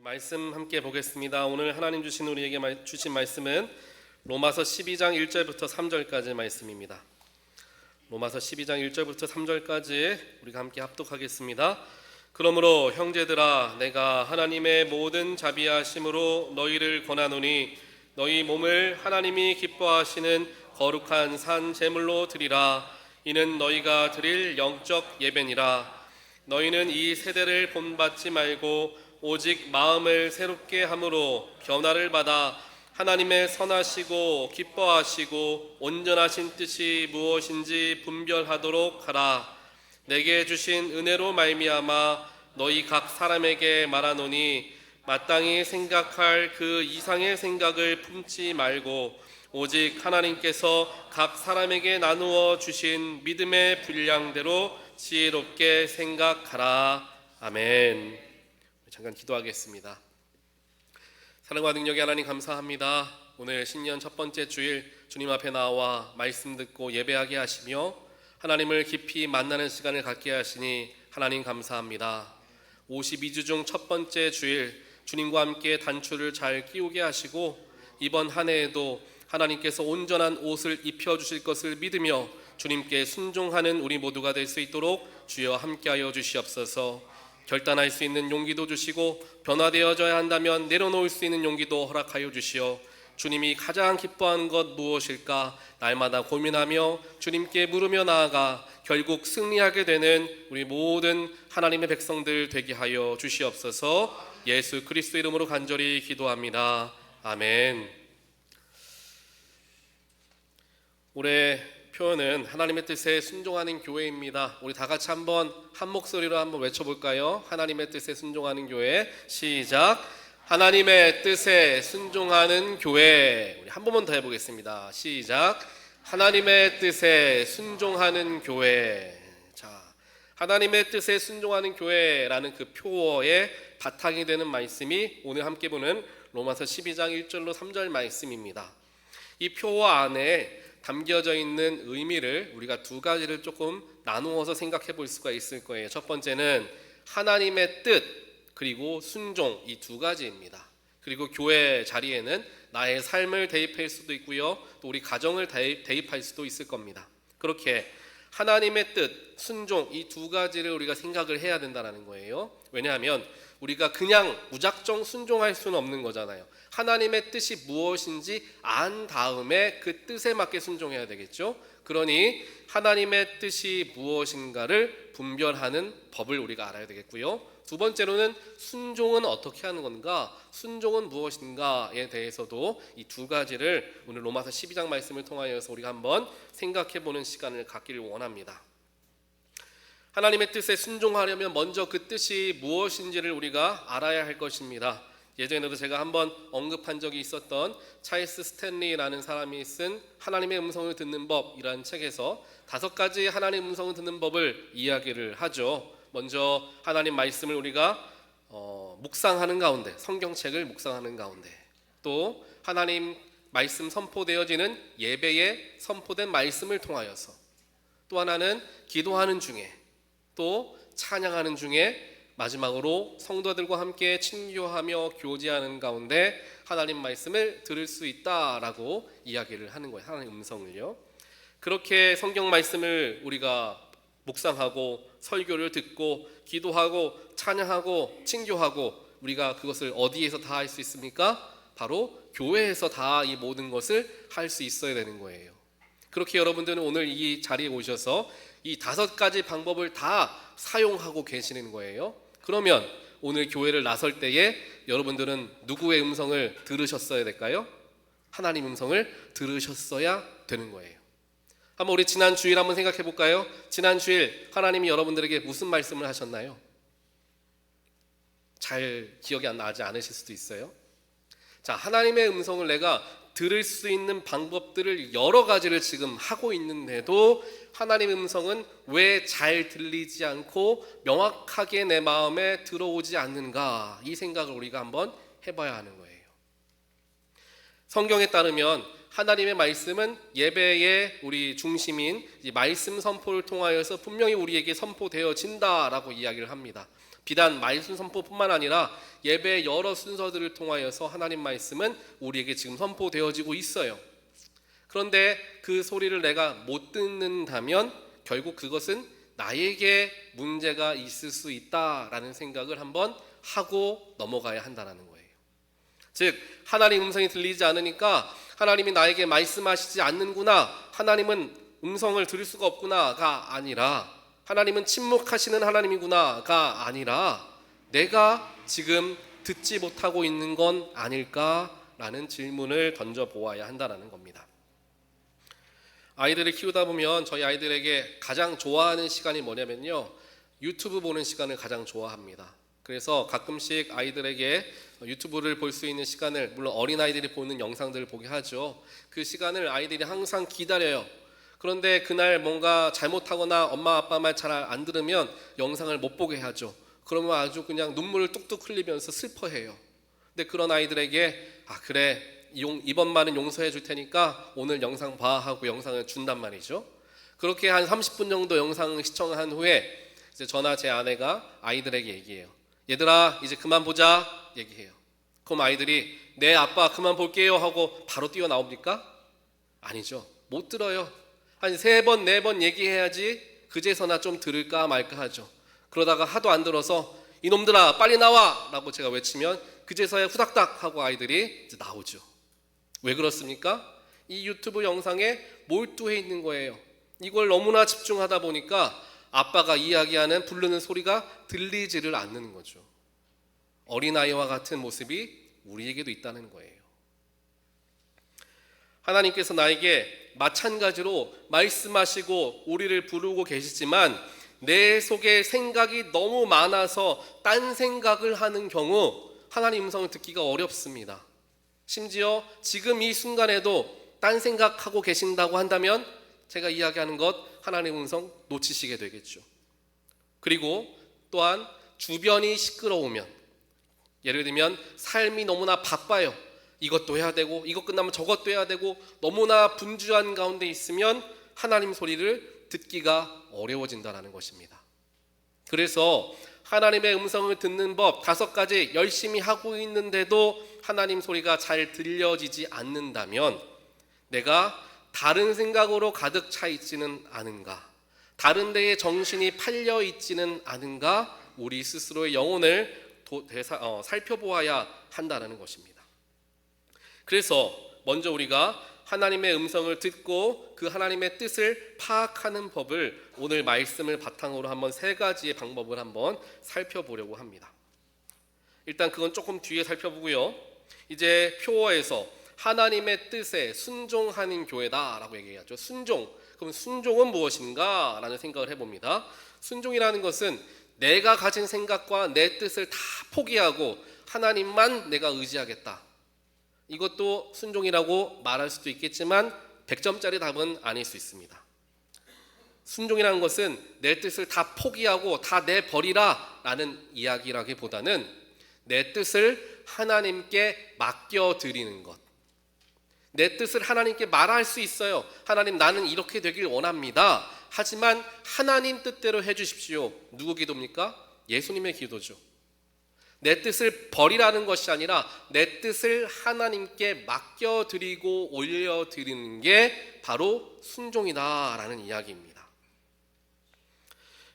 말씀 함께 보겠습니다. 오늘 하나님 주신 우리에게 주신 말씀은 로마서 12장 1절부터 3절까지 말씀입니다. 로마서 12장 1절부터 3절까지 우리가 함께 합독하겠습니다. 그러므로 형제들아, 내가 하나님의 모든 자비하심으로 너희를 권하노니 너희 몸을 하나님이 기뻐하시는 거룩한 산 제물로 드리라. 이는 너희가 드릴 영적 예배니라. 너희는 이 세대를 본받지 말고 오직 마음을 새롭게 함으로 변화를 받아 하나님의 선하시고 기뻐하시고 온전하신 뜻이 무엇인지 분별하도록 하라. 내게 주신 은혜로 말미암아 너희 각 사람에게 말하노니 마땅히 생각할 그 이상의 생각을 품지 말고 오직 하나님께서 각 사람에게 나누어 주신 믿음의 분량대로 지혜롭게 생각하라. 아멘. 잠깐 기도하겠습니다. 사랑과 능력의 하나님 감사합니다. 오늘 신년 첫 번째 주일 주님 앞에 나와 말씀 듣고 예배하게 하시며 하나님을 깊이 만나는 시간을 갖게 하시니 하나님 감사합니다. 52주 중 첫 번째 주일 주님과 함께 단추를 잘 끼우게 하시고 이번 한 해에도 하나님께서 온전한 옷을 입혀주실 것을 믿으며 주님께 순종하는 우리 모두가 될 수 있도록 주여 함께하여 주시옵소서. 결단할 수 있는 용기도 주시고 변화되어져야 한다면 내려놓을 수 있는 용기도 허락하여 주시어 주님이 가장 기뻐하는 것 무엇일까 날마다 고민하며 주님께 물으며 나아가 결국 승리하게 되는 우리 모든 하나님의 백성들 되게 하여 주시옵소서. 예수 그리스도 이름으로 간절히 기도합니다. 아멘. 올해 표현은 하나님의 뜻에 순종하는 교회입니다. 우리 다 같이 한번 한 목소리로 한번 외쳐볼까요? 하나님의 뜻에 순종하는 교회. 시작. 하나님의 뜻에 순종하는 교회. 우리 한 번만 더 해보겠습니다. 시작. 하나님의 뜻에 순종하는 교회. 자, 하나님의 뜻에 순종하는 교회라는 그 표어의 바탕이 되는 말씀이 오늘 함께 보는 로마서 12장 1절로 3절 말씀입니다. 이 표어 안에 담겨져 있는 의미를 우리가 두 가지를 조금 나누어서 생각해 볼 수가 있을 거예요. 첫 번째는 하나님의 뜻 그리고 순종, 이 두 가지입니다. 그리고 교회 자리에는 나의 삶을 대입할 수도 있고요, 또 우리 가정을 대입할 수도 있을 겁니다. 그렇게 하나님의 뜻, 순종, 이 두 가지를 우리가 생각을 해야 된다는 거예요. 왜냐하면 우리가 그냥 무작정 순종할 수는 없는 거잖아요. 하나님의 뜻이 무엇인지 안 다음에 그 뜻에 맞게 순종해야 되겠죠. 그러니 하나님의 뜻이 무엇인가를 분별하는 법을 우리가 알아야 되겠고요. 두 번째로는 순종은 어떻게 하는 건가, 순종은 무엇인가에 대해서도 이 두 가지를 오늘 로마서 12장 말씀을 통하여서 우리가 한번 생각해 보는 시간을 갖기를 원합니다. 하나님의 뜻에 순종하려면 먼저 그 뜻이 무엇인지를 우리가 알아야 할 것입니다. 예전에도 제가 한번 언급한 적이 있었던 찰스 스탠리라는 사람이 쓴 하나님의 음성을 듣는 법이라는 책에서 5가지 하나님의 음성을 듣는 법을 이야기를 하죠. 먼저 하나님 말씀을 우리가 묵상하는 가운데, 성경책을 묵상하는 가운데, 또 하나님 말씀 선포되어지는 예배에 선포된 말씀을 통하여서, 또 하나는 기도하는 중에, 또 찬양하는 중에, 마지막으로 성도들과 함께 친교하며 교제하는 가운데 하나님 말씀을 들을 수 있다라고 이야기를 하는 거예요. 하나님 음성을요. 그렇게 성경 말씀을 우리가 묵상하고 설교를 듣고 기도하고 찬양하고 친교하고 우리가 그것을 어디에서 다 할 수 있습니까? 바로 교회에서 다 이 모든 것을 할 수 있어야 되는 거예요. 그렇게 여러분들은 오늘 이 자리에 오셔서 이 5가지 방법을 다 사용하고 계시는 거예요. 그러면 오늘 교회를 나설 때에 여러분들은 누구의 음성을 들으셨어야 될까요? 하나님 음성을 들으셨어야 되는 거예요. 한번 우리 지난 주일 한번 생각해 볼까요? 지난 주일 하나님이 여러분들에게 무슨 말씀을 하셨나요? 잘 기억이 나지 않으실 수도 있어요. 자, 하나님의 음성을 내가 들을 수 있는 방법들을 여러 가지를 지금 하고 있는데도 하나님의 음성은 왜 잘 들리지 않고 명확하게 내 마음에 들어오지 않는가, 이 생각을 우리가 한번 해봐야 하는 거예요. 성경에 따르면 하나님의 말씀은 예배의 우리 중심인 이 말씀 선포를 통하여서 분명히 우리에게 선포되어진다라고 이야기를 합니다. 비단 말씀 선포뿐만 아니라 예배의 여러 순서들을 통하여서 하나님 말씀은 우리에게 지금 선포되어지고 있어요. 그런데 그 소리를 내가 못 듣는다면 결국 그것은 나에게 문제가 있을 수 있다라는 생각을 한번 하고 넘어가야 한다는 거예요. 즉 하나님 음성이 들리지 않으니까 하나님이 나에게 말씀하시지 않는구나, 하나님은 음성을 들을 수가 없구나가 아니라 하나님은 침묵하시는 하나님이구나가 아니라 내가 지금 듣지 못하고 있는 건 아닐까라는 질문을 던져보아야 한다는 겁니다. 아이들을 키우다 보면 저희 아이들에게 가장 좋아하는 시간이 뭐냐면요, 유튜브 보는 시간을 가장 좋아합니다. 그래서 가끔씩 아이들에게 유튜브를 볼 수 있는 시간을, 물론 어린아이들이 보는 영상들을 보게 하죠. 그 시간을 아이들이 항상 기다려요. 그런데 그날 뭔가 잘못하거나 엄마 아빠 말 잘 안 들으면 영상을 못 보게 하죠. 그러면 아주 그냥 눈물을 뚝뚝 흘리면서 슬퍼해요. 근데 그런 아이들에게 그래, 이번만은 용서해 줄 테니까 오늘 영상 봐 하고 영상을 준단 말이죠. 그렇게 한 30분 정도 영상을 시청한 후에 이제 저나 제 아내가 아이들에게 얘기해요. 얘들아 이제 그만 보자 얘기해요. 그럼 아이들이 네 아빠 그만 볼게요 하고 바로 뛰어나옵니까? 아니죠. 못 들어요. 한 3번 4번 얘기해야지 그제서나 좀 들을까 말까 하죠. 그러다가 하도 안 들어서 이놈들아 빨리 나와 라고 제가 외치면 그제서야 후닥닥 하고 아이들이 이제 나오죠. 왜 그렇습니까? 이 유튜브 영상에 몰두해 있는 거예요. 이걸 너무나 집중하다 보니까 아빠가 이야기하는 부르는 소리가 들리지를 않는 거죠. 어린아이와 같은 모습이 우리에게도 있다는 거예요. 하나님께서 나에게 마찬가지로 말씀하시고 우리를 부르고 계시지만 내 속에 생각이 너무 많아서 딴 생각을 하는 경우 하나님 음성을 듣기가 어렵습니다. 심지어 지금 이 순간에도 딴 생각하고 계신다고 한다면 제가 이야기하는 것 하나님 음성 놓치시게 되겠죠. 그리고 또한 주변이 시끄러우면, 예를 들면 삶이 너무나 바빠요. 이것도 해야 되고 이것 끝나면 저것도 해야 되고 너무나 분주한 가운데 있으면 하나님 소리를 듣기가 어려워진다는 것입니다. 그래서 하나님의 음성을 듣는 법 5가지 열심히 하고 있는데도 하나님 소리가 잘 들려지지 않는다면 내가 다른 생각으로 가득 차 있지는 않은가, 다른 데에 정신이 팔려 있지는 않은가, 우리 스스로의 영혼을 살펴보아야 한다는 것입니다. 그래서 먼저 우리가 하나님의 음성을 듣고 그 하나님의 뜻을 파악하는 법을 오늘 말씀을 바탕으로 한번 3가지의 방법을 한번 살펴보려고 합니다. 일단 그건 조금 뒤에 살펴보고요. 이제 표어에서 하나님의 뜻에 순종하는 교회다라고 얘기하죠. 순종. 그럼 순종은 무엇인가? 라는 생각을 해봅니다. 순종이라는 것은 내가 가진 생각과 내 뜻을 다 포기하고 하나님만 내가 의지하겠다. 이것도 순종이라고 말할 수도 있겠지만 100점짜리 답은 아닐 수 있습니다. 순종이라는 것은 내 뜻을 다 포기하고 다 내버리라 라는 이야기라기보다는 내 뜻을 하나님께 맡겨드리는 것. 내 뜻을 하나님께 말할 수 있어요. 하나님 나는 이렇게 되길 원합니다. 하지만 하나님 뜻대로 해주십시오. 누구 기도입니까? 예수님의 기도죠. 내 뜻을 버리라는 것이 아니라 내 뜻을 하나님께 맡겨드리고 올려드리는 게 바로 순종이다라는 이야기입니다.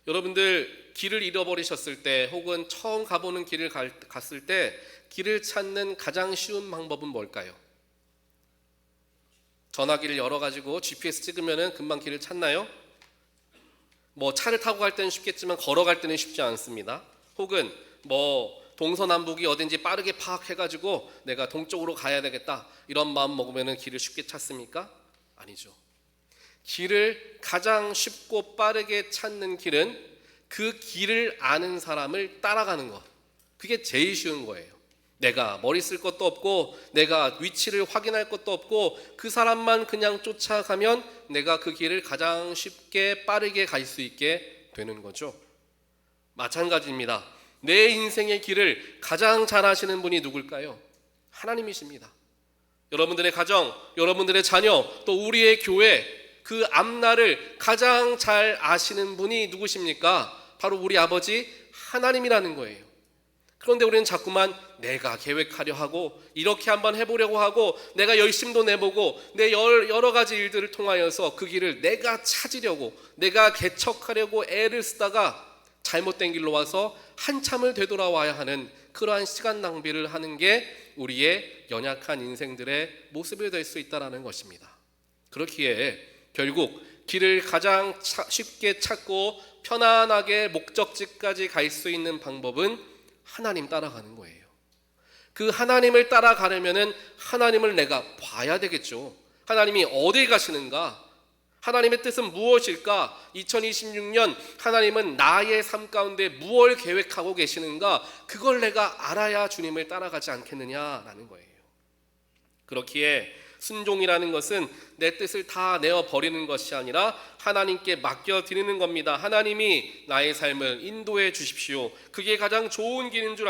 여러분들 길을 잃어버리셨을 때 혹은 처음 가보는 길을 갔을 때 길을 찾는 가장 쉬운 방법은 뭘까요? 전화기를 열어가지고 GPS 찍으면 금방 길을 찾나요? 뭐 차를 타고 갈 때는 쉽겠지만 걸어갈 때는 쉽지 않습니다. 혹은 뭐 동서남북이 어딘지 빠르게 파악해가지고 내가 동쪽으로 가야 되겠다 이런 마음 먹으면 길을 쉽게 찾습니까? 아니죠. 길을 가장 쉽고 빠르게 찾는 길은 그 길을 아는 사람을 따라가는 것. 그게 제일 쉬운 거예요. 내가 머리 쓸 것도 없고 내가 위치를 확인할 것도 없고 그 사람만 그냥 쫓아가면 내가 그 길을 가장 쉽게 빠르게 갈 수 있게 되는 거죠. 마찬가지입니다. 내 인생의 길을 가장 잘 아시는 분이 누굴까요? 하나님이십니다. 여러분들의 가정, 여러분들의 자녀, 또 우리의 교회, 그 앞날을 가장 잘 아시는 분이 누구십니까? 바로 우리 아버지 하나님이라는 거예요. 그런데 우리는 자꾸만 내가 계획하려 하고 이렇게 한번 해보려고 하고 내가 열심도 내보고 내 여러 가지 일들을 통하여서 그 길을 내가 찾으려고 내가 개척하려고 애를 쓰다가 잘못된 길로 와서 한참을 되돌아와야 하는 그러한 시간 낭비를 하는 게 우리의 연약한 인생들의 모습이 될 수 있다는 것입니다. 그렇기에 결국 길을 가장 쉽게 찾고 편안하게 목적지까지 갈 수 있는 방법은 하나님 따라가는 거예요. 그 하나님을 따라가려면은 하나님을 내가 봐야 되겠죠. 하나님이 어딜 가시는가? 하나님의 뜻은 무엇일까? 2026년 하나님은 나의 삶 가운데 무엇을 계획하고 계시는가? 그걸 내가 알아야 주님을 따라가지 않겠느냐라는 거예요. 그렇기에 순종이라는 것은 내 뜻을 다 내어버리는 것이 아니라 하나님께 맡겨드리는 겁니다. 하나님이 나의 삶을 인도해 주십시오. 그게 가장 좋은 길인 줄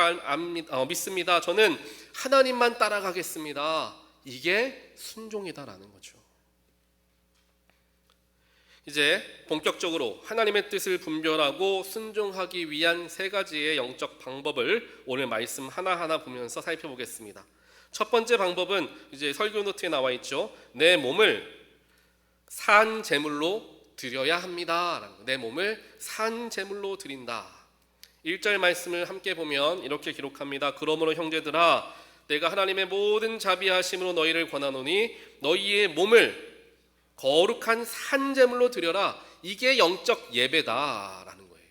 믿습니다. 저는 하나님만 따라가겠습니다. 이게 순종이다라는 거죠. 이제 본격적으로 하나님의 뜻을 분별하고 순종하기 위한 세 가지의 영적 방법을 오늘 말씀 하나하나 보면서 살펴보겠습니다. 첫 번째 방법은 이제 설교 노트에 나와 있죠. 내 몸을 산 제물로 드려야 합니다. 내 몸을 산 제물로 드린다. 1절 말씀을 함께 보면 이렇게 기록합니다. 그러므로 형제들아 내가 하나님의 모든 자비하심으로 너희를 권하노니 너희의 몸을 거룩한 산 제물로 드려라. 이게 영적 예배다라는 거예요.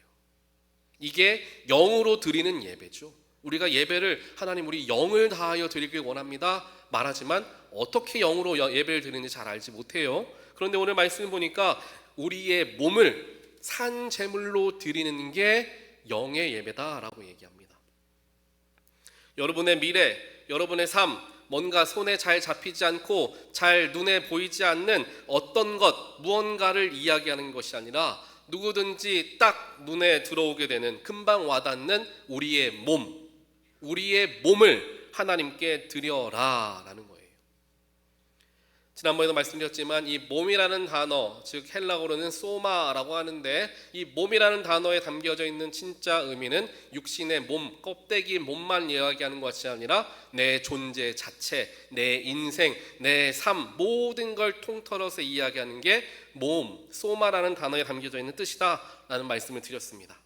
이게 영으로 드리는 예배죠. 우리가 예배를 하나님 우리 영을 다하여 드리길 원합니다 말하지만 어떻게 영으로 예배를 드리는지 잘 알지 못해요. 그런데 오늘 말씀 보니까 우리의 몸을 산 제물로 드리는 게 영의 예배다라고 얘기합니다. 여러분의 미래, 여러분의 삶, 뭔가 손에 잘 잡히지 않고 잘 눈에 보이지 않는 어떤 것, 무언가를 이야기하는 것이 아니라 누구든지 딱 눈에 들어오게 되는 금방 와닿는 우리의 몸, 우리의 몸을 하나님께 드려라 라는 거예요. 지난번에도 말씀드렸지만 이 몸이라는 단어, 즉 헬라어로는 소마라고 하는데 이 몸이라는 단어에 담겨져 있는 진짜 의미는 육신의 몸, 껍데기 몸만 이야기하는 것이 아니라 내 존재 자체, 내 인생, 내 삶 모든 걸 통틀어서 이야기하는 게 몸, 소마라는 단어에 담겨져 있는 뜻이다 라는 말씀을 드렸습니다.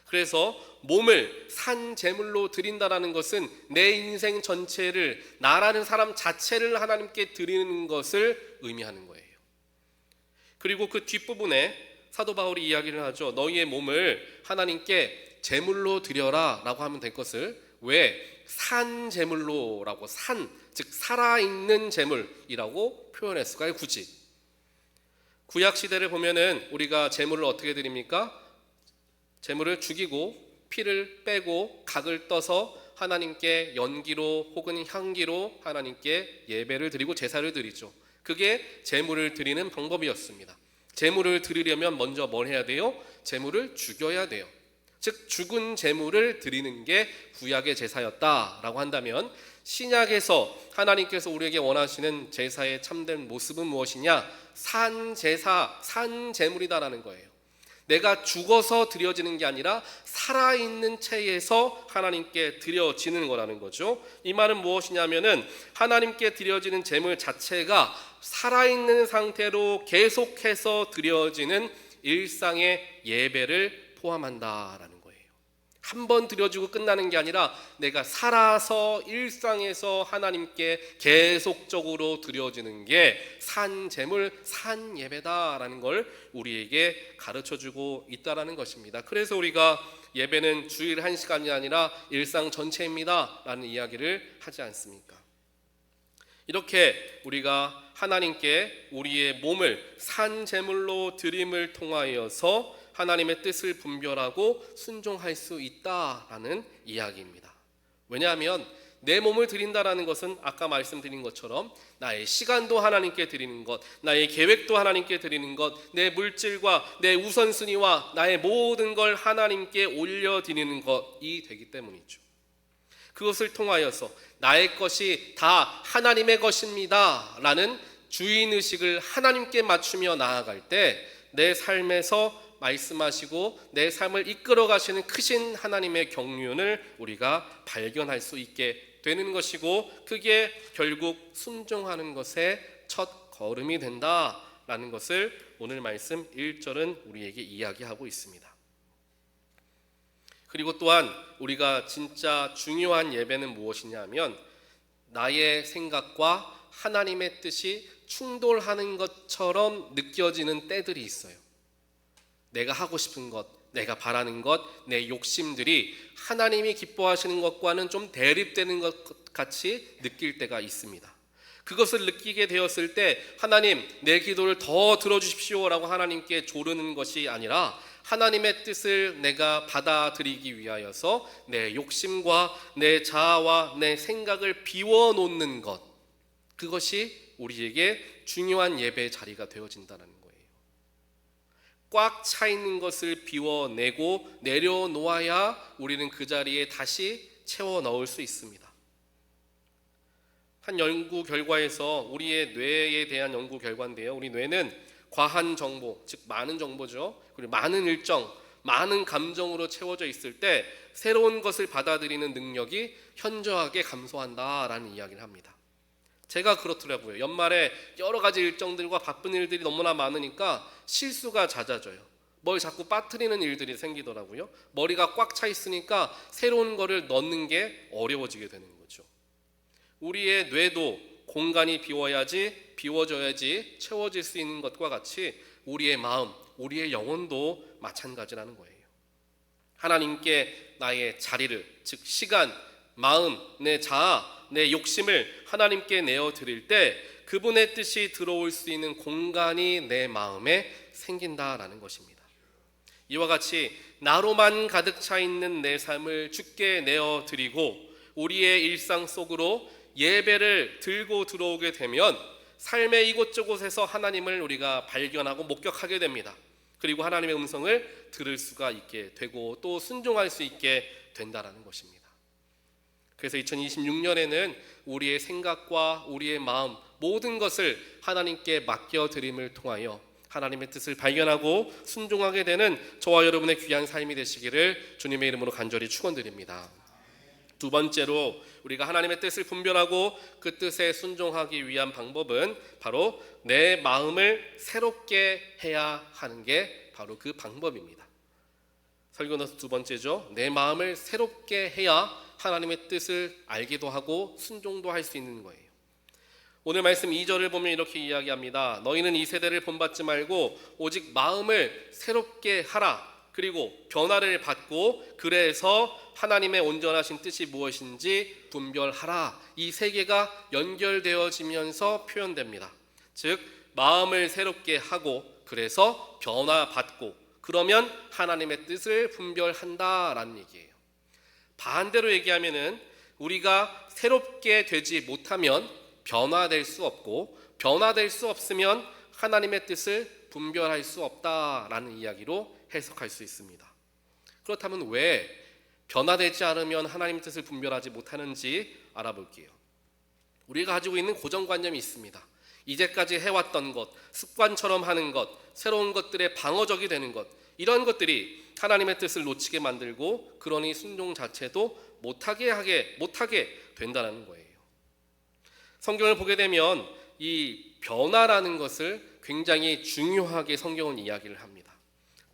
그래서 몸을 산 제물로 드린다라는 것은 내 인생 전체를 나라는 사람 자체를 하나님께 드리는 것을 의미하는 거예요. 그리고 그 뒷부분에 사도 바울이 이야기를 하죠. 너희의 몸을 하나님께 제물로 드려라 라고 하면 될 것을 왜 산 제물로 라고 즉 살아있는 제물이라고 표현했을까요? 굳이 구약시대를 보면은 우리가 제물을 어떻게 드립니까? 제물을 죽이고 피를 빼고 각을 떠서 하나님께 연기로 혹은 향기로 하나님께 예배를 드리고 제사를 드리죠. 그게 제물을 드리는 방법이었습니다. 제물을 드리려면 먼저 뭘 해야 돼요? 제물을 죽여야 돼요. 즉 죽은 제물을 드리는 게 구약의 제사였다라고 한다면 신약에서 하나님께서 우리에게 원하시는 제사의 참된 모습은 무엇이냐? 산 제사, 산 제물이다라는 거예요. 내가 죽어서 드려지는 게 아니라 살아있는 채에서 하나님께 드려지는 거라는 거죠. 이 말은 무엇이냐면은 하나님께 드려지는 제물 자체가 살아있는 상태로 계속해서 드려지는 일상의 예배를 포함한다라는 거예요. 한 번 드려주고 끝나는 게 아니라 내가 살아서 일상에서 하나님께 계속적으로 드려지는 게 산 제물, 산 예배다라는 걸 우리에게 가르쳐주고 있다라는 것입니다. 그래서 우리가 예배는 주일 1시간이 아니라 일상 전체입니다 라는 이야기를 하지 않습니까? 이렇게 우리가 하나님께 우리의 몸을 산 제물로 드림을 통하여서 하나님의 뜻을 분별하고 순종할 수 있다라는 이야기입니다. 왜냐하면 내 몸을 드린다라는 것은 아까 말씀드린 것처럼 나의 시간도 하나님께 드리는 것, 나의 계획도 하나님께 드리는 것, 내 물질과 내 우선순위와 나의 모든 걸 하나님께 올려드리는 것이 되기 때문이죠. 그것을 통하여서 나의 것이 다 하나님의 것입니다 라는 주인의식을 하나님께 맞추며 나아갈 때 내 삶에서 말씀하시고 내 삶을 이끌어 가시는 크신 하나님의 경륜을 우리가 발견할 수 있게 되는 것이고, 그게 결국 순종하는 것의 첫 걸음이 된다라는 것을 오늘 말씀 1절은 우리에게 이야기하고 있습니다. 그리고 또한 우리가 진짜 중요한 예배는 무엇이냐 하면, 나의 생각과 하나님의 뜻이 충돌하는 것처럼 느껴지는 때들이 있어요. 내가 하고 싶은 것, 내가 바라는 것, 내 욕심들이 하나님이 기뻐하시는 것과는 좀 대립되는 것 같이 느낄 때가 있습니다. 그것을 느끼게 되었을 때 하나님, 내 기도를 더 들어주십시오라고 하나님께 조르는 것이 아니라 하나님의 뜻을 내가 받아들이기 위하여서 내 욕심과 내 자아와 내 생각을 비워놓는 것, 그것이 우리에게 중요한 예배의 자리가 되어진다는 거예요. 꽉 차 있는 것을 비워내고 내려놓아야 우리는 그 자리에 다시 채워 넣을 수 있습니다. 한 연구 결과에서, 우리의 뇌에 대한 연구 결과인데요, 우리 뇌는 과한 정보, 즉 많은 정보죠, 그리고 많은 일정, 많은 감정으로 채워져 있을 때 새로운 것을 받아들이는 능력이 현저하게 감소한다라는 이야기를 합니다. 제가 그렇더라고요. 연말에 여러 가지 일정들과 바쁜 일들이 너무나 많으니까 실수가 잦아져요. 뭘 자꾸 빠뜨리는 일들이 생기더라고요. 머리가 꽉 차 있으니까 새로운 거를 넣는 게 어려워지게 되는 거죠. 우리의 뇌도 공간이 비워져야지 채워질 수 있는 것과 같이 우리의 마음, 우리의 영혼도 마찬가지라는 거예요. 하나님께 나의 자리를, 즉 시간, 마음, 내 자아, 내 욕심을 하나님께 내어드릴 때 그분의 뜻이 들어올 수 있는 공간이 내 마음에 생긴다라는 것입니다. 이와 같이 나로만 가득 차 있는 내 삶을 주께 내어드리고 우리의 일상 속으로 예배를 들고 들어오게 되면 삶의 이곳저곳에서 하나님을 우리가 발견하고 목격하게 됩니다. 그리고 하나님의 음성을 들을 수가 있게 되고 또 순종할 수 있게 된다라는 것입니다. 그래서 2026년에는 우리의 생각과 우리의 마음, 모든 것을 하나님께 맡겨드림을 통하여 하나님의 뜻을 발견하고 순종하게 되는 저와 여러분의 귀한 삶이 되시기를 주님의 이름으로 간절히 축원드립니다. 두 번째로 우리가 하나님의 뜻을 분별하고 그 뜻에 순종하기 위한 방법은 바로 내 마음을 새롭게 해야 하는 게 바로 그 방법입니다. 설교노트 두 번째죠. 내 마음을 새롭게 해야 하나님의 뜻을 알기도 하고 순종도 할 수 있는 거예요. 오늘 말씀 2절을 보면 이렇게 이야기합니다. 너희는 이 세대를 본받지 말고 오직 마음을 새롭게 하라. 그리고 변화를 받고 그래서 하나님의 온전하신 뜻이 무엇인지 분별하라. 이 세 개가 연결되어지면서 표현됩니다. 즉 마음을 새롭게 하고 그래서 변화받고 그러면 하나님의 뜻을 분별한다라는 얘기예요. 반대로 얘기하면은 우리가 새롭게 되지 못하면 변화될 수 없고 변화될 수 없으면 하나님의 뜻을 분별할 수 없다라는 이야기로 해석할 수 있습니다. 그렇다면 왜 변화되지 않으면 하나님의 뜻을 분별하지 못하는지 알아볼게요. 우리가 가지고 있는 고정관념이 있습니다. 이제까지 해왔던 것, 습관처럼 하는 것, 새로운 것들의 방어적이 되는 것, 이런 것들이 하나님의 뜻을 놓치게 만들고 그러니 순종 자체도 못하게 된다는 거예요. 성경을 보게 되면 이 변화라는 것을 굉장히 중요하게 성경은 이야기를 합니다.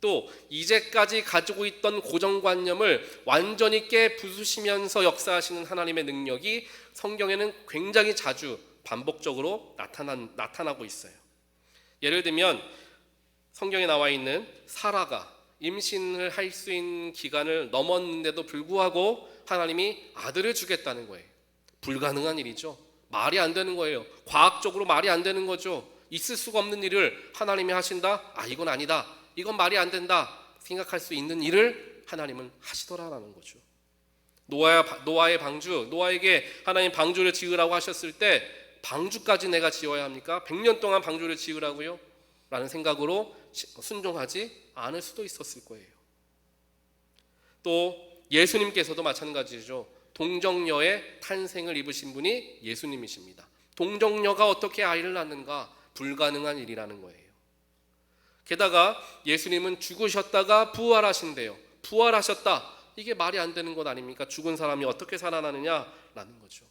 또 이제까지 가지고 있던 고정관념을 완전히 깨부수시면서 역사하시는 하나님의 능력이 성경에는 굉장히 자주 반복적으로 나타나고 있어요. 예를 들면 성경에 나와 있는 사라가 임신을 할 수 있는 기간을 넘었는데도 불구하고 하나님이 아들을 주겠다는 거예요. 불가능한 일이죠. 말이 안 되는 거예요. 과학적으로 말이 안 되는 거죠. 있을 수가 없는 일을 하나님이 하신다? 이건 아니다. 이건 말이 안 된다. 생각할 수 있는 일을 하나님은 하시더라라는 거죠. 노아의 방주, 노아에게 하나님 방주를 지으라고 하셨을 때 방주까지 내가 지어야 합니까? 100년 동안 방주를 지으라고요? 라는 생각으로 순종하지 않을 수도 있었을 거예요. 또 예수님께서도 마찬가지죠. 동정녀의 탄생을 입으신 분이 예수님이십니다. 동정녀가 어떻게 아이를 낳는가? 불가능한 일이라는 거예요. 게다가 예수님은 죽으셨다가 부활하신대요. 부활하셨다. 이게 말이 안 되는 것 아닙니까? 죽은 사람이 어떻게 살아나느냐라는 거죠.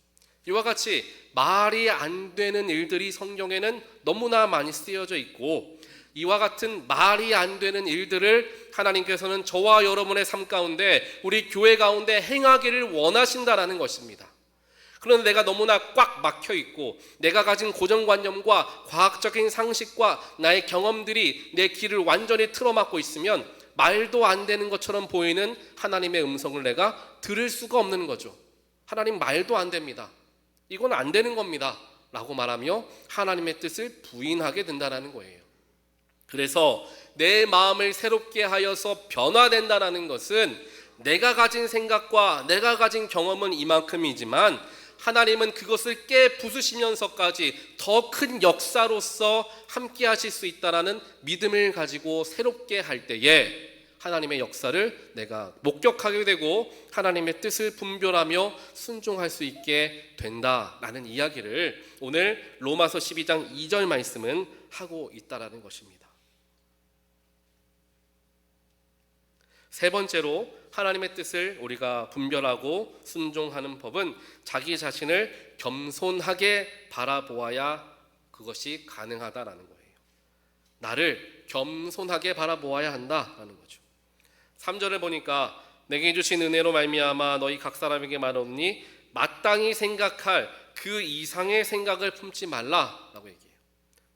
이와 같이 말이 안 되는 일들이 성경에는 너무나 많이 쓰여져 있고, 이와 같은 말이 안 되는 일들을 하나님께서는 저와 여러분의 삶 가운데, 우리 교회 가운데 행하기를 원하신다라는 것입니다. 그런데 내가 너무나 꽉 막혀 있고, 내가 가진 고정관념과 과학적인 상식과 나의 경험들이 내 귀를 완전히 틀어막고 있으면 말도 안 되는 것처럼 보이는 하나님의 음성을 내가 들을 수가 없는 거죠. 하나님 말도 안 됩니다. 이건 안 되는 겁니다 라고 말하며 하나님의 뜻을 부인하게 된다는 거예요. 그래서 내 마음을 새롭게 하여서 변화된다는 것은 내가 가진 생각과 내가 가진 경험은 이만큼이지만 하나님은 그것을 깨부수시면서까지 더 큰 역사로서 함께 하실 수 있다는 믿음을 가지고 새롭게 할 때에 하나님의 역사를 내가 목격하게 되고 하나님의 뜻을 분별하며 순종할 수 있게 된다라는 이야기를 오늘 로마서 12장 2절 말씀은 하고 있다라는 것입니다. 세 번째로 하나님의 뜻을 우리가 분별하고 순종하는 법은 자기 자신을 겸손하게 바라보아야 그것이 가능하다라는 거예요. 나를 겸손하게 바라보아야 한다라는 거죠. 3절을 보니까 내게 주신 은혜로 말미암아 너희 각 사람에게 말하오니 마땅히 생각할 그 이상의 생각을 품지 말라라고 얘기해요.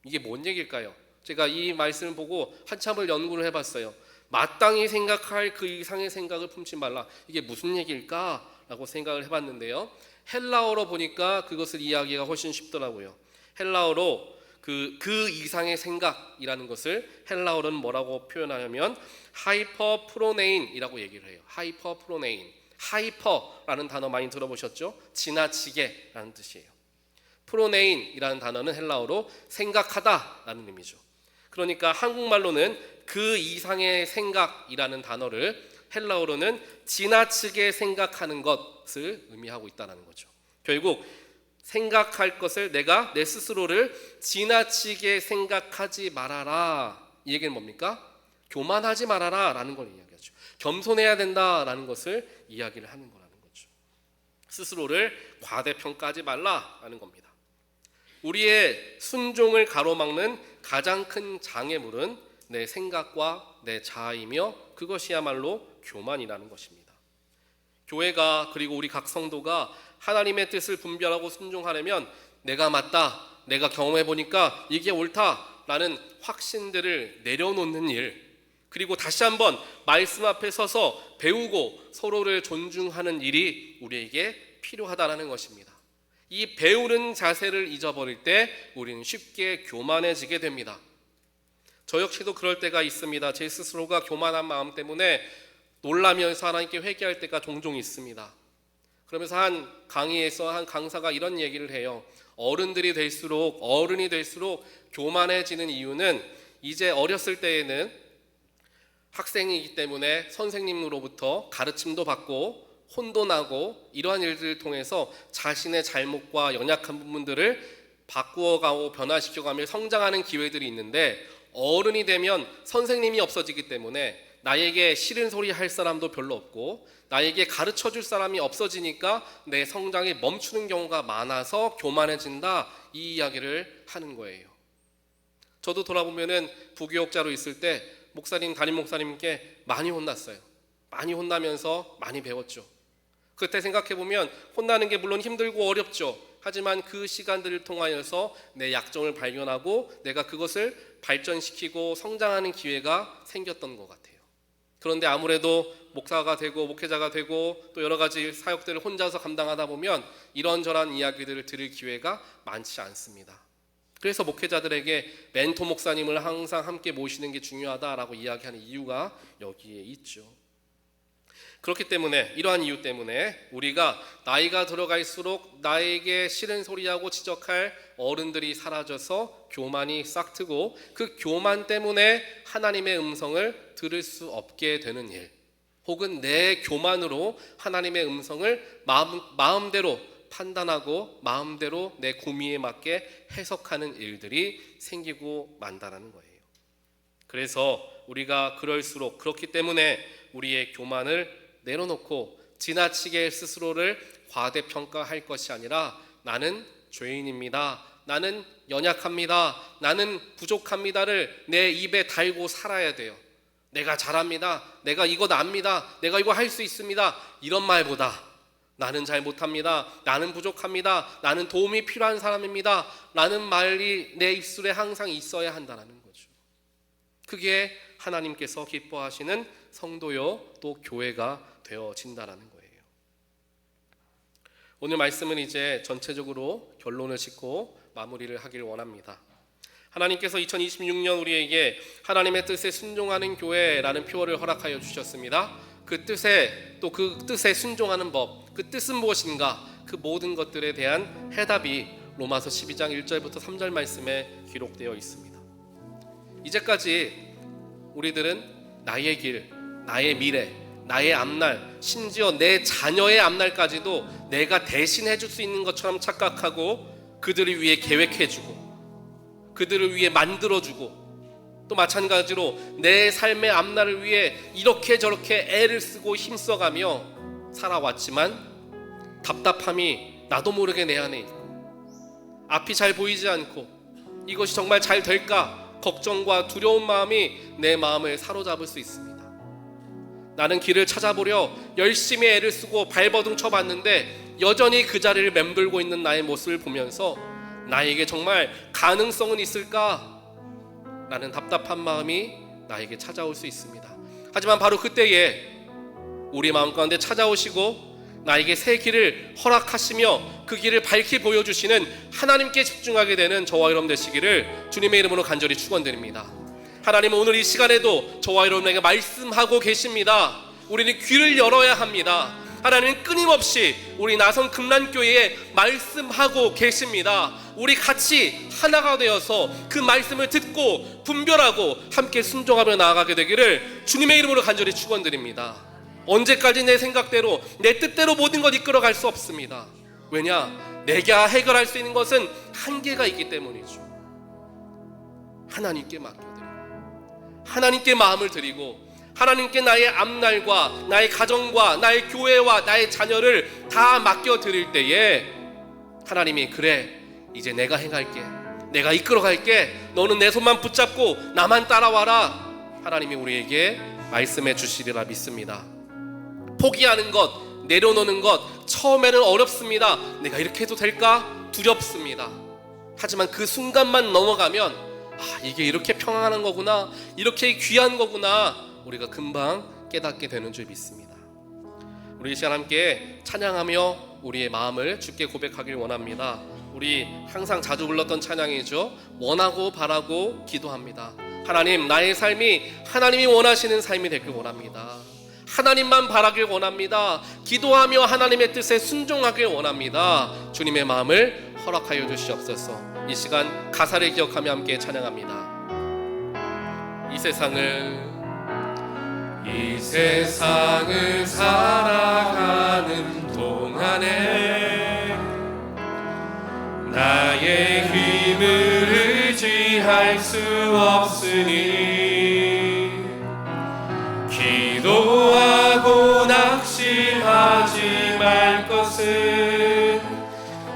이게 뭔 얘기일까요? 제가 이 말씀을 보고 한참을 연구를 해봤어요. 마땅히 생각할 그 이상의 생각을 품지 말라. 이게 무슨 얘기일까라고 생각을 해봤는데요. 헬라어로 보니까 그것을 이해하기가 훨씬 쉽더라고요. 헬라어로 그 이상의 생각이라는 것을 헬라어로는 뭐라고 표현하냐면 하이퍼프로네인이라고 얘기를 해요. 하이퍼프로네인. 하이퍼라는 단어 많이 들어보셨죠? 지나치게라는 뜻이에요. 프로네인이라는 단어는 헬라어로 생각하다라는 의미죠. 그러니까 한국말로는 그 이상의 생각이라는 단어를 헬라어로는 지나치게 생각하는 것을 의미하고 있다는 거죠. 결국 생각할 것을 내가 내 스스로를 지나치게 생각하지 말아라. 이 얘기는 뭡니까? 교만하지 말아라 라는 걸 이야기하죠. 겸손해야 된다라는 것을 이야기를 하는 거라는 거죠. 스스로를 과대평가하지 말라라는 겁니다. 우리의 순종을 가로막는 가장 큰 장애물은 내 생각과 내 자아이며 그것이야말로 교만이라는 것입니다. 교회가 그리고 우리 각 성도가 하나님의 뜻을 분별하고 순종하려면 내가 맞다, 내가 경험해보니까 이게 옳다라는 확신들을 내려놓는 일, 그리고 다시 한번 말씀 앞에 서서 배우고 서로를 존중하는 일이 우리에게 필요하다는 것입니다. 이 배우는 자세를 잊어버릴 때 우리는 쉽게 교만해지게 됩니다. 저 역시도 그럴 때가 있습니다. 제 스스로가 교만한 마음 때문에 놀라면서 하나님께 회개할 때가 종종 있습니다. 그러면서 한 강의에서 한 강사가 이런 얘기를 해요. 어른이 될수록 교만해지는 이유는 이제 어렸을 때에는 학생이기 때문에 선생님으로부터 가르침도 받고 혼도 나고 이러한 일들을 통해서 자신의 잘못과 연약한 부분들을 바꾸어가고 변화시켜가며 성장하는 기회들이 있는데, 어른이 되면 선생님이 없어지기 때문에 나에게 싫은 소리 할 사람도 별로 없고 나에게 가르쳐줄 사람이 없어지니까 내 성장이 멈추는 경우가 많아서 교만해진다, 이 이야기를 하는 거예요. 저도 돌아보면은 부교육자로 있을 때 담임 목사님께 많이 혼났어요. 많이 혼나면서 많이 배웠죠. 그때 생각해보면 혼나는 게 물론 힘들고 어렵죠. 하지만 그 시간들을 통하여서 내 약점을 발견하고 내가 그것을 발전시키고 성장하는 기회가 생겼던 것 같아요. 그런데 아무래도 목사가 되고 목회자가 되고 또 여러 가지 사역들을 혼자서 감당하다 보면 이런저런 이야기들을 들을 기회가 많지 않습니다. 그래서 목회자들에게 멘토 목사님을 항상 함께 모시는 게 중요하다라고 이야기하는 이유가 여기에 있죠. 그렇기 때문에, 이러한 이유 때문에 우리가 나이가 들어갈수록 나에게 싫은 소리하고 지적할 어른들이 사라져서 교만이 싹트고 그 교만 때문에 하나님의 음성을 들을 수 없게 되는 일, 혹은 내 교만으로 하나님의 음성을 마음대로 판단하고 마음대로 내 구미에 맞게 해석하는 일들이 생기고 만다라는 거예요. 그래서 우리가 그렇기 때문에 우리의 교만을 내려놓고 지나치게 스스로를 과대평가할 것이 아니라 나는 죄인입니다, 나는 연약합니다, 나는 부족합니다를 내 입에 달고 살아야 돼요. 내가 잘합니다, 내가 이거 압니다, 내가 이거 할 수 있습니다, 이런 말보다 나는 잘 못합니다, 나는 부족합니다, 나는 도움이 필요한 사람입니다 라는 말이 내 입술에 항상 있어야 한다는 거죠. 그게 하나님께서 기뻐하시는 성도요 또 교회가 되어진다는 거예요. 오늘 말씀은 이제 전체적으로 결론을 짓고 마무리를 하길 원합니다. 하나님께서 2026년 우리에게 하나님의 뜻에 순종하는 교회라는 표어를 허락하여 주셨습니다. 그 뜻에 순종하는 법, 그 뜻은 무엇인가, 그 모든 것들에 대한 해답이 로마서 12장 1절부터 3절 말씀에 기록되어 있습니다. 이제까지 우리들은 나의 길, 나의 미래, 나의 앞날, 심지어 내 자녀의 앞날까지도 내가 대신 해줄 수 있는 것처럼 착각하고 그들을 위해 계획해주고 그들을 위해 만들어주고 또 마찬가지로 내 삶의 앞날을 위해 이렇게 저렇게 애를 쓰고 힘써가며 살아왔지만 답답함이 나도 모르게 내 안에 있고 앞이 잘 보이지 않고 이것이 정말 잘 될까 걱정과 두려운 마음이 내 마음을 사로잡을 수 있습니다. 나는 길을 찾아보려 열심히 애를 쓰고 발버둥 쳐봤는데 여전히 그 자리를 맴돌고 있는 나의 모습을 보면서 나에게 정말 가능성은 있을까? 라는 답답한 마음이 나에게 찾아올 수 있습니다. 하지만 바로 그때에 우리 마음 가운데 찾아오시고 나에게 새 길을 허락하시며 그 길을 밝히 보여주시는 하나님께 집중하게 되는 저와 여러분 되시기를 주님의 이름으로 간절히 축원드립니다. 하나님은 오늘 이 시간에도 저와 여러분에게 말씀하고 계십니다. 우리는 귀를 열어야 합니다. 하나님은 끊임없이 우리 나성 금란교회에 말씀하고 계십니다. 우리 같이 하나가 되어서 그 말씀을 듣고 분별하고 함께 순종하며 나아가게 되기를 주님의 이름으로 간절히 축원드립니다. 언제까지 내 생각대로 내 뜻대로 모든 것 이끌어갈 수 없습니다. 왜냐? 내가 해결할 수 있는 것은 한계가 있기 때문이죠. 하나님께 맡겨드리고 하나님께 마음을 드리고 하나님께 나의 앞날과 나의 가정과 나의 교회와 나의 자녀를 다 맡겨드릴 때에 하나님이 그래 이제 내가 행할게, 내가 이끌어갈게, 너는 내 손만 붙잡고 나만 따라와라, 하나님이 우리에게 말씀해 주시리라 믿습니다. 포기하는 것, 내려놓는 것 처음에는 어렵습니다. 내가 이렇게 해도 될까? 두렵습니다. 하지만 그 순간만 넘어가면 이게 이렇게 평안한 거구나, 이렇게 귀한 거구나, 우리가 금방 깨닫게 되는 줄 믿습니다. 우리 이 시간 함께 찬양하며 우리의 마음을 주께 고백하길 원합니다. 우리 항상 자주 불렀던 찬양이죠. 원하고 바라고 기도합니다. 하나님, 나의 삶이 하나님이 원하시는 삶이 되길 원합니다. 하나님만 바라길 원합니다. 기도하며 하나님의 뜻에 순종하길 원합니다. 주님의 마음을 허락하여 주시옵소서. 이 시간 가사를 기억하며 함께 찬양합니다. 이 세상을 살아가는 동안에 나의 힘을 의지할 수 없으니 기도하고 낙심하지 말 것은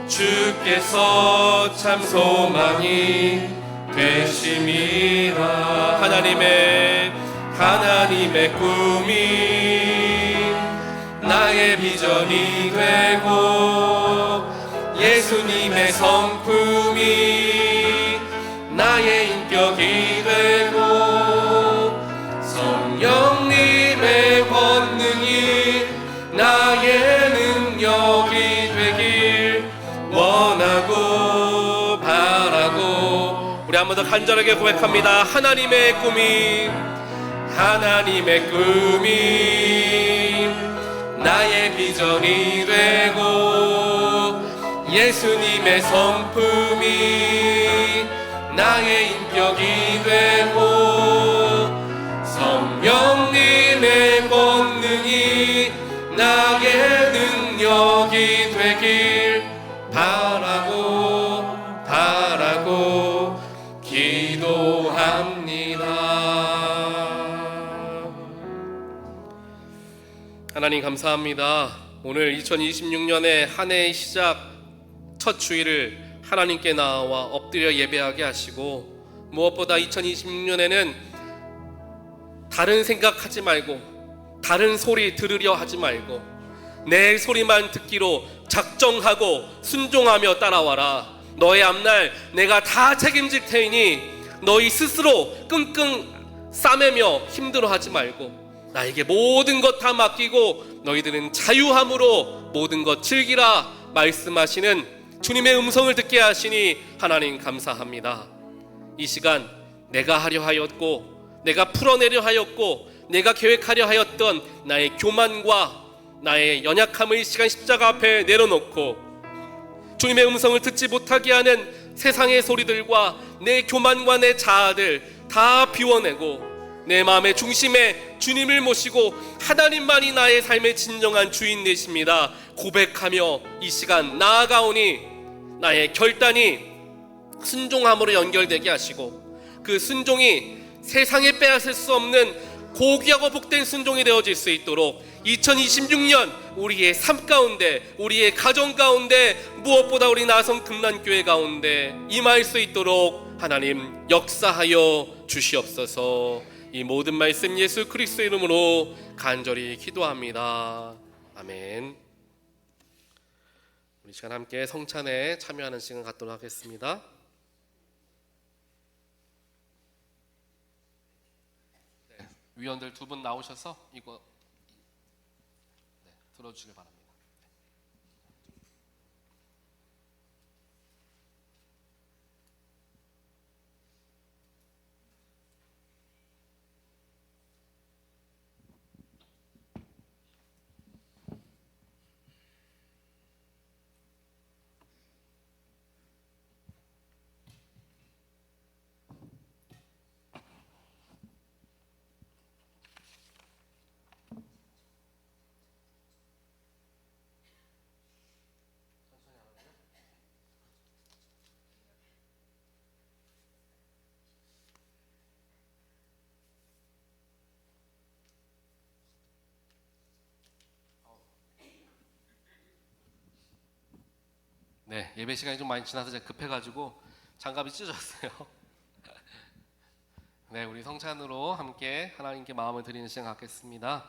주께서 참 소망이 되심이라. 하나님의 꿈이 나의 비전이 되고 예수님의 성품이 나의 인격이 되고 성령님의 권능이 나의 능력이 되길 원하고 바라고. 우리 한 번 더 간절하게 고백합니다. 하나님의 꿈이 나의 비전이 되고 예수님의 성품이 나의 인격이 되고 성령님의 권능이 나의 능력이 되길 바라고 기도합니다. 하나님 감사합니다. 오늘 2026년의 한 해의 시작 첫 주일을 하나님께 나와 엎드려 예배하게 하시고, 무엇보다 2026년에는 다른 생각하지 말고 다른 소리 들으려 하지 말고 내 소리만 듣기로 작정하고 순종하며 따라와라. 너의 앞날 내가 다 책임질 테니 너희 스스로 끙끙 싸매며 힘들어하지 말고 나에게 모든 것 다 맡기고 너희들은 자유함으로 모든 것 즐기라 말씀하시는 주님의 음성을 듣게 하시니 하나님 감사합니다. 이 시간 내가 하려 하였고 내가 풀어내려 하였고 내가 계획하려 하였던 나의 교만과 나의 연약함을 이 시간 십자가 앞에 내려놓고 주님의 음성을 듣지 못하게 하는 세상의 소리들과 내 교만과 내 자아들 다 비워내고 내 마음의 중심에 주님을 모시고 하나님만이 나의 삶의 진정한 주인 되십니다 고백하며 이 시간 나아가오니 나의 결단이 순종함으로 연결되게 하시고 그 순종이 세상에 빼앗을 수 없는 고귀하고 복된 순종이 되어질 수 있도록 2026년 우리의 삶 가운데 우리의 가정 가운데 무엇보다 우리 나성 금란교회 가운데 임할 수 있도록 하나님 역사하여 주시옵소서. 이 모든 말씀 예수 그리스도의 이름으로 간절히 기도합니다. 아멘. 우리 시간 함께 성찬에 참여하는 시간 갖도록 하겠습니다. 네, 위원들 두 분 나오셔서 이거 들어주시길 바랍니다. 네, 예배 시간이 좀 많이 지나서 제가 급해가지고 장갑이 찢어졌어요. 네, 우리 성찬으로 함께 하나님께 마음을 드리는 시간 갖겠습니다.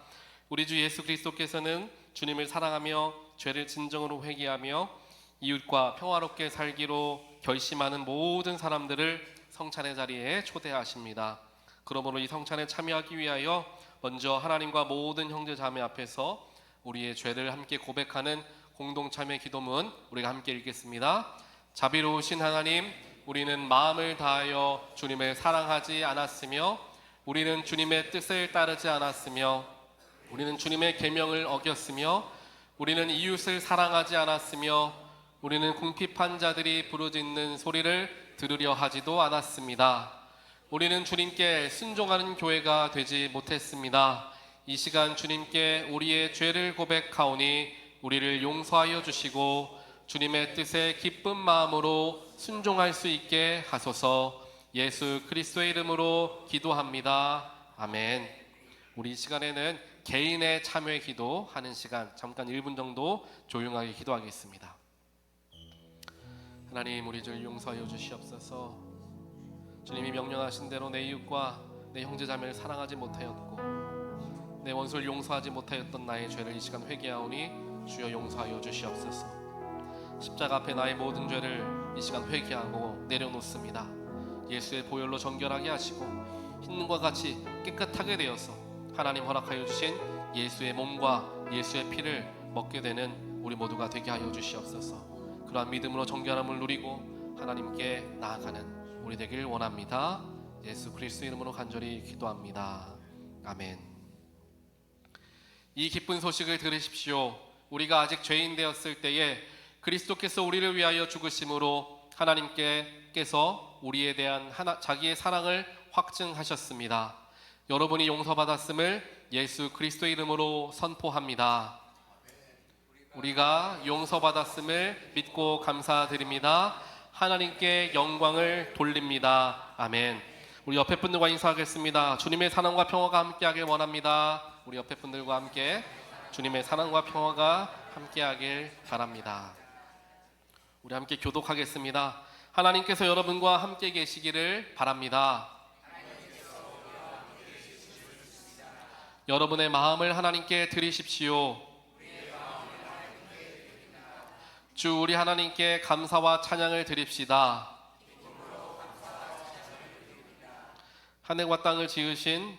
우리 주 예수 그리스도께서는 주님을 사랑하며 죄를 진정으로 회개하며 이웃과 평화롭게 살기로 결심하는 모든 사람들을 성찬의 자리에 초대하십니다. 그러므로 이 성찬에 참여하기 위하여 먼저 하나님과 모든 형제 자매 앞에서 우리의 죄를 함께 고백하는 공동참회 기도문 우리가 함께 읽겠습니다. 자비로우신 하나님, 우리는 마음을 다하여 주님을 사랑하지 않았으며 우리는 주님의 뜻을 따르지 않았으며 우리는 주님의 계명을 어겼으며 우리는 이웃을 사랑하지 않았으며 우리는 궁핍한 자들이 부르짖는 소리를 들으려 하지도 않았습니다. 우리는 주님께 순종하는 교회가 되지 못했습니다. 이 시간 주님께 우리의 죄를 고백하오니 우리를 용서하여 주시고 주님의 뜻에 기쁜 마음으로 순종할 수 있게 하소서. 예수 그리스도의 이름으로 기도합니다. 아멘. 우리 이 시간에는 개인의 참여 기도하는 시간 잠깐 1분 정도 조용하게 기도하겠습니다. 하나님, 우리 죄를 용서하여 주시옵소서. 주님이 명령하신 대로 내 이웃과 내 형제자매를 사랑하지 못하였고 내 원수를 용서하지 못하였던 나의 죄를 이 시간 회개하오니 주여 용서하여 주시옵소서. 십자가 앞에 나의 모든 죄를 이 시간 회개하고 내려놓습니다. 예수의 보혈로 정결하게 하시고 흰과 같이 깨끗하게 되어서 하나님 허락하여 주신 예수의 몸과 예수의 피를 먹게 되는 우리 모두가 되게 하여 주시옵소서. 그러한 믿음으로 정결함을 누리고 하나님께 나아가는 우리 되길 원합니다. 예수 그리스도 이름으로 간절히 기도합니다. 아멘. 이 기쁜 소식을 들으십시오. 우리가 아직 죄인 되었을 때에 그리스도께서 우리를 위하여 죽으심으로 하나님께서 우리에 대한 자기의 사랑을 확증하셨습니다. 여러분이 용서받았음을 예수 그리스도의 이름으로 선포합니다. 우리가 용서받았음을 믿고 감사드립니다. 하나님께 영광을 돌립니다. 아멘. 우리 옆에 분들과 인사하겠습니다. 주님의 사랑과 평화가 함께하길 원합니다. 우리 옆에 분들과 함께 주님의 사랑과 평화가 함께하길 바랍니다. 우리 함께 교독하겠습니다. 하나님께서 여러분과 함께 계시기를 바랍니다. 여러분의 마음을 하나님께 드리십시오. 주 우리 하나님께 감사와 찬양을 드립시다. 하늘과 땅을 지으신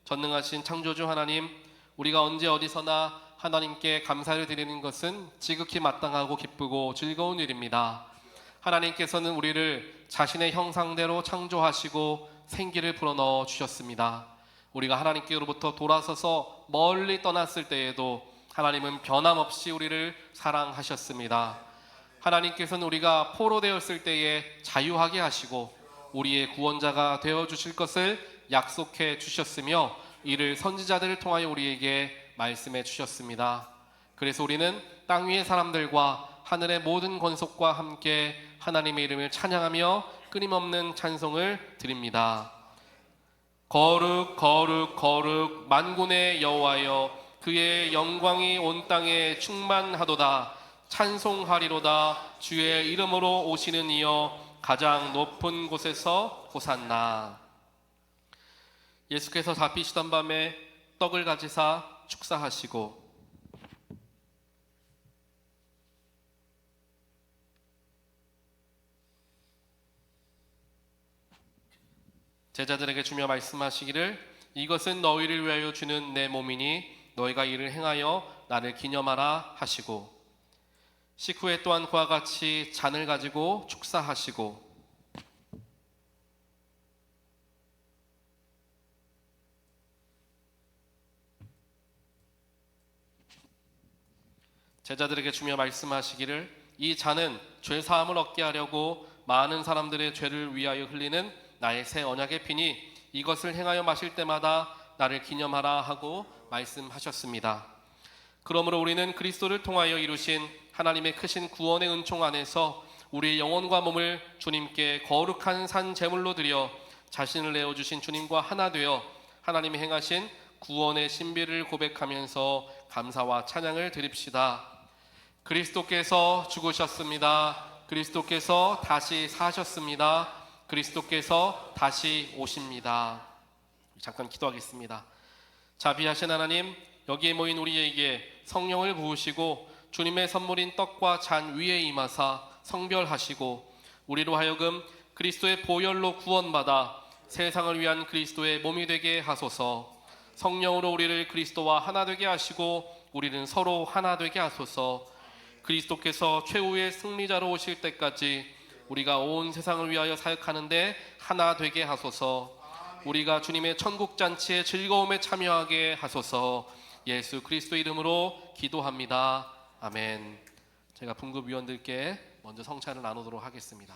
전능하신 창조주 하나님, 우리가 언제 어디서나 하나님께 감사를 드리는 것은 지극히 마땅하고 기쁘고 즐거운 일입니다. 하나님께서는 우리를 자신의 형상대로 창조하시고 생기를 불어넣어 주셨습니다. 우리가 하나님께로부터 돌아서서 멀리 떠났을 때에도 하나님은 변함없이 우리를 사랑하셨습니다. 하나님께서는 우리가 포로되었을 때에 자유하게 하시고 우리의 구원자가 되어주실 것을 약속해 주셨으며 이를 선지자들을 통하여 우리에게 말씀해 주셨습니다. 그래서 우리는 땅 위의 사람들과 하늘의 모든 권속과 함께 하나님의 이름을 찬양하며 끊임없는 찬송을 드립니다. 거룩 거룩 거룩 만군의 여호와여, 그의 영광이 온 땅에 충만하도다. 찬송하리로다. 주의 이름으로 오시는 이여, 가장 높은 곳에서 호산나. 예수께서 잡히시던 밤에 떡을 가지사 축사하시고 제자들에게 주며 말씀하시기를, 이것은 너희를 위하여 주는 내 몸이니 너희가 이를 행하여 나를 기념하라 하시고, 식후에 또한 그와 같이 잔을 가지고 축사하시고 제자들에게 주며 말씀하시기를, 이 잔은 죄 사함을 얻게 하려고 많은 사람들의 죄를 위하여 흘리는 나의 새 언약의 피니 이것을 행하여 마실 때마다 나를 기념하라 하고 말씀하셨습니다. 그러므로 우리는 그리스도를 통하여 이루신 하나님의 크신 구원의 은총 안에서 우리의 영혼과 몸을 주님께 거룩한 산 제물로 드려 자신을 내어주신 주님과 하나 되어 하나님이 행하신 구원의 신비를 고백하면서 감사와 찬양을 드립시다. 그리스도께서 죽으셨습니다. 그리스도께서 다시 사셨습니다. 그리스도께서 다시 오십니다. 잠깐 기도하겠습니다. 자비하신 하나님, 여기에 모인 우리에게 성령을 부으시고 주님의 선물인 떡과 잔 위에 임하사 성별하시고 우리로 하여금 그리스도의 보혈로 구원받아 세상을 위한 그리스도의 몸이 되게 하소서. 성령으로 우리를 그리스도와 하나 되게 하시고 우리는 서로 하나 되게 하소서. 그리스도께서 최후의 승리자로 오실 때까지 우리가 온 세상을 위하여 사역하는데 하나 되게 하소서. 우리가 주님의 천국 잔치의 즐거움에 참여하게 하소서. 예수 그리스도 이름으로 기도합니다. 아멘. 제가 분급위원들께 먼저 성찬을 나누도록 하겠습니다.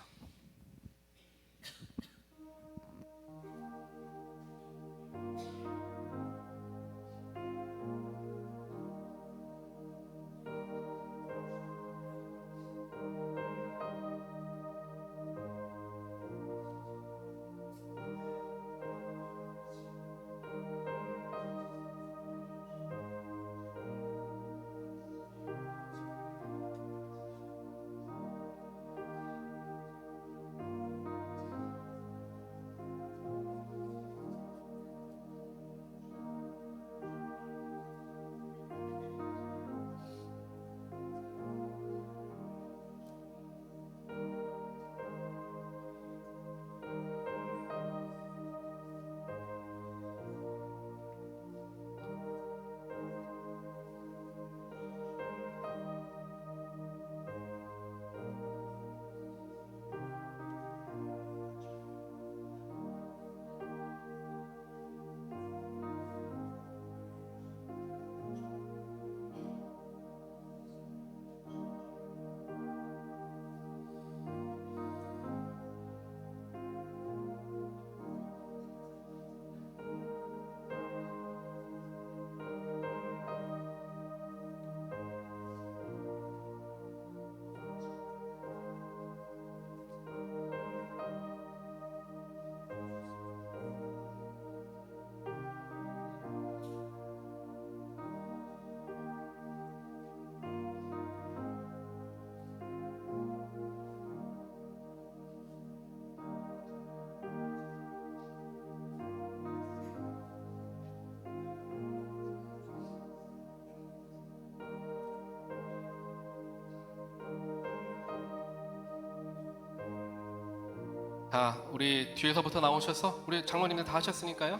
다 우리 뒤에서부터 나오셔서 우리 장로님들 다 하셨으니까요.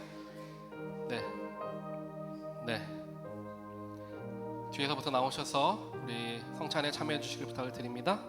네, 네. 뒤에서부터 나오셔서 우리 성찬에 참여해 주시길 부탁을 드립니다.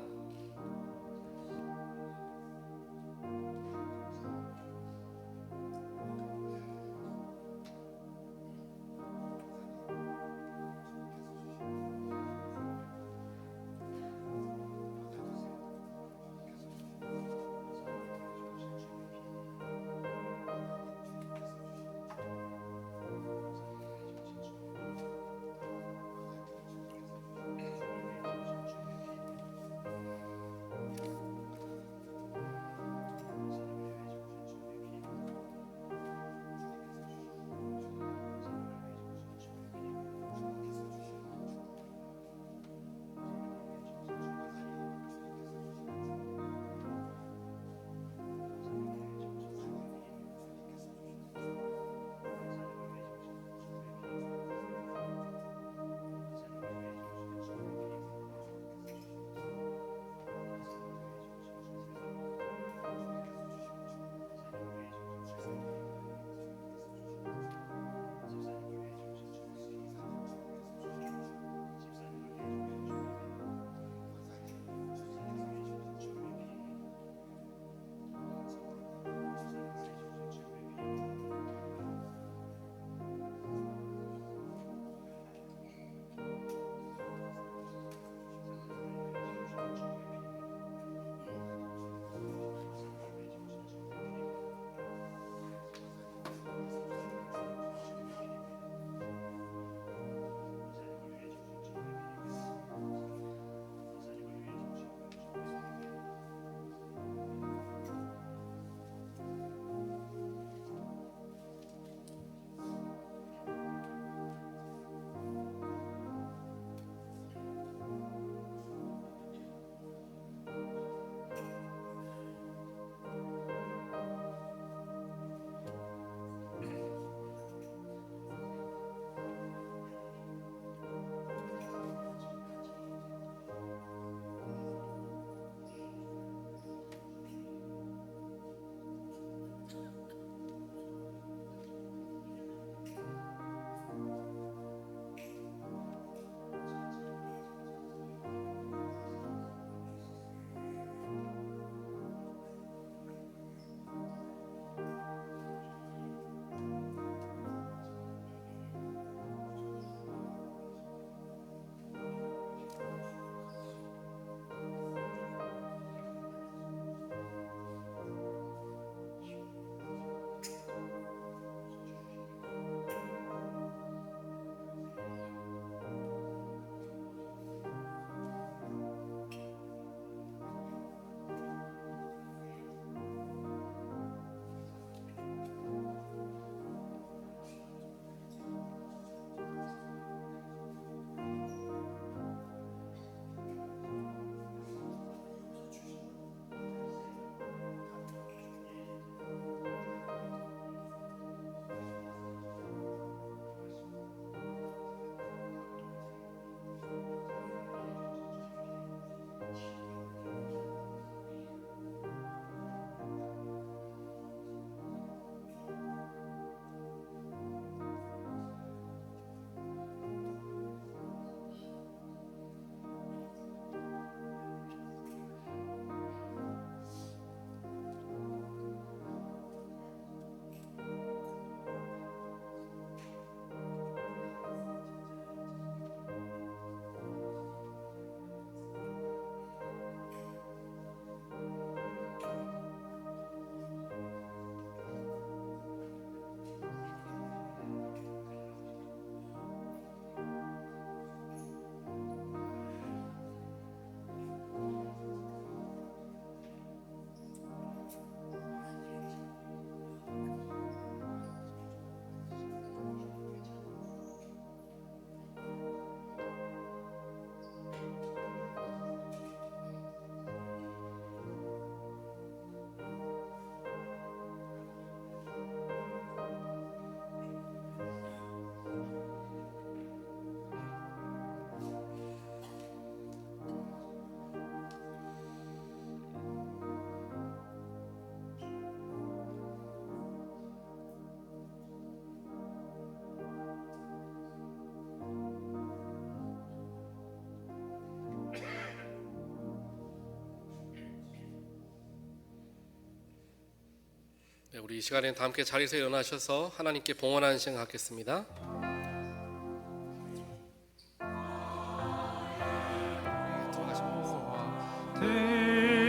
우리 이 시간에 다 함께 자리에서 일어나셔서 하나님께 봉헌하는 시간 갖겠습니다.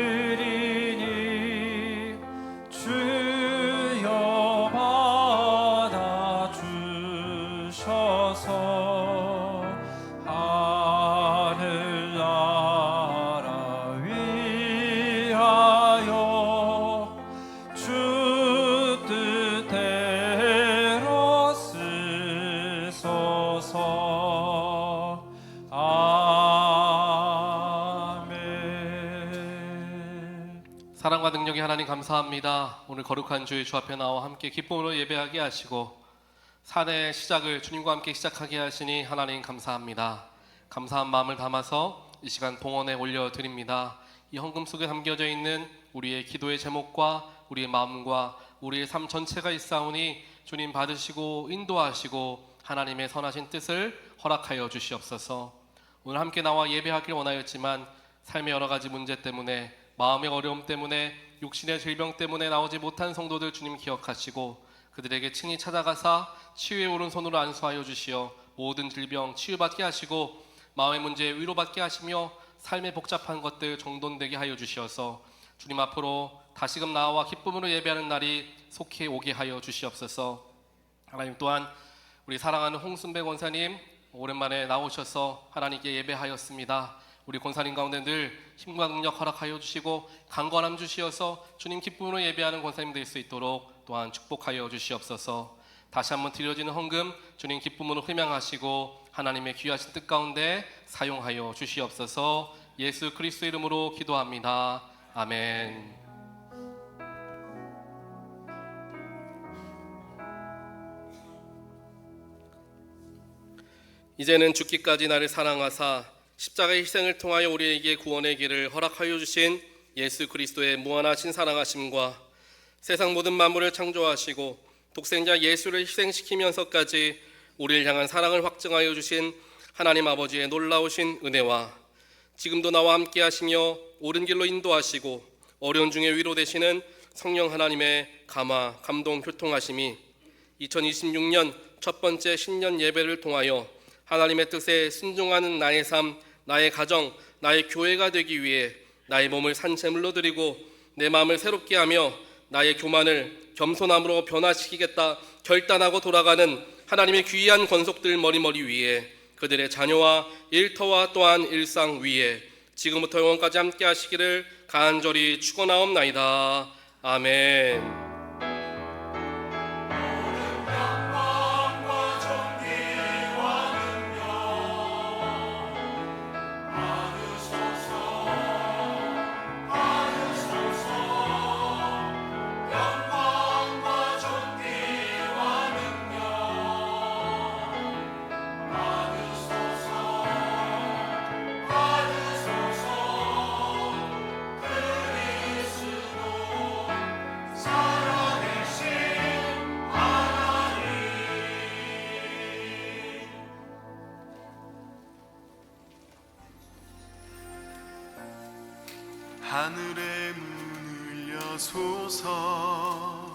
드리니 주여 받아 주셔서 하늘나라 위하여 주 뜻대로 쓰소서. 사랑과 능력의 하나님 감사합니다. 오늘 거룩한 주의 주 앞에 나와 함께 기쁨으로 예배하게 하시고 산의 시작을 주님과 함께 시작하게 하시니 하나님 감사합니다. 감사한 마음을 담아서 이 시간 봉헌에 올려드립니다. 이 헌금 속에 담겨져 있는 우리의 기도의 제목과 우리의 마음과 우리의 삶 전체가 있사오니 주님 받으시고 인도하시고 하나님의 선하신 뜻을 허락하여 주시옵소서. 오늘 함께 나와 예배하길 원하였지만 삶의 여러 가지 문제 때문에, 마음의 어려움 때문에, 육신의 질병 때문에 나오지 못한 성도들 주님 기억하시고 그들에게 친히 찾아가사 치유의 오른손으로 안수하여 주시어 모든 질병 치유받게 하시고 마음의 문제 위로받게 하시며 삶의 복잡한 것들 정돈되게 하여 주시어서 주님 앞으로 다시금 나와 기쁨으로 예배하는 날이 속히 오게 하여 주시옵소서. 하나님 또한 우리 사랑하는 홍순배 권사님 오랜만에 나오셔서 하나님께 예배하였습니다. 우리 권사님 가운데 늘 힘과 능력 허락하여 주시고 강건함 주시어서 주님 기쁨으로 예배하는 권사님 될 수 있도록 또한 축복하여 주시옵소서. 다시 한번 드려지는 헌금 주님 기쁨으로 흠양하시고 하나님의 귀하신 뜻 가운데 사용하여 주시옵소서. 예수 그리스도 이름으로 기도합니다. 아멘. 이제는 죽기까지 나를 사랑하사 십자가의 희생을 통하여 우리에게 구원의 길을 허락하여 주신 예수 그리스도의 무한하신 사랑하심과 세상 모든 만물을 창조하시고 독생자 예수를 희생시키면서까지 우리를 향한 사랑을 확증하여 주신 하나님 아버지의 놀라우신 은혜와 지금도 나와 함께 하시며 옳은 길로 인도하시고 어려운 중에 위로 되시는 성령 하나님의 감화, 감동, 교통하심이 2026년 첫 번째 신년 예배를 통하여 하나님의 뜻에 순종하는 나의 삶, 나의 가정, 나의 교회가 되기 위해 나의 몸을 산제물로 드리고 내 마음을 새롭게 하며 나의 교만을 겸손함으로 변화시키겠다 결단하고 돌아가는 하나님의 귀한 권속들 머리머리 위에 그들의 자녀와 일터와 또한 일상 위에 지금부터 영원까지 함께 하시기를 간절히 축원하옵나이다. 아멘. 하늘의 문을 여소서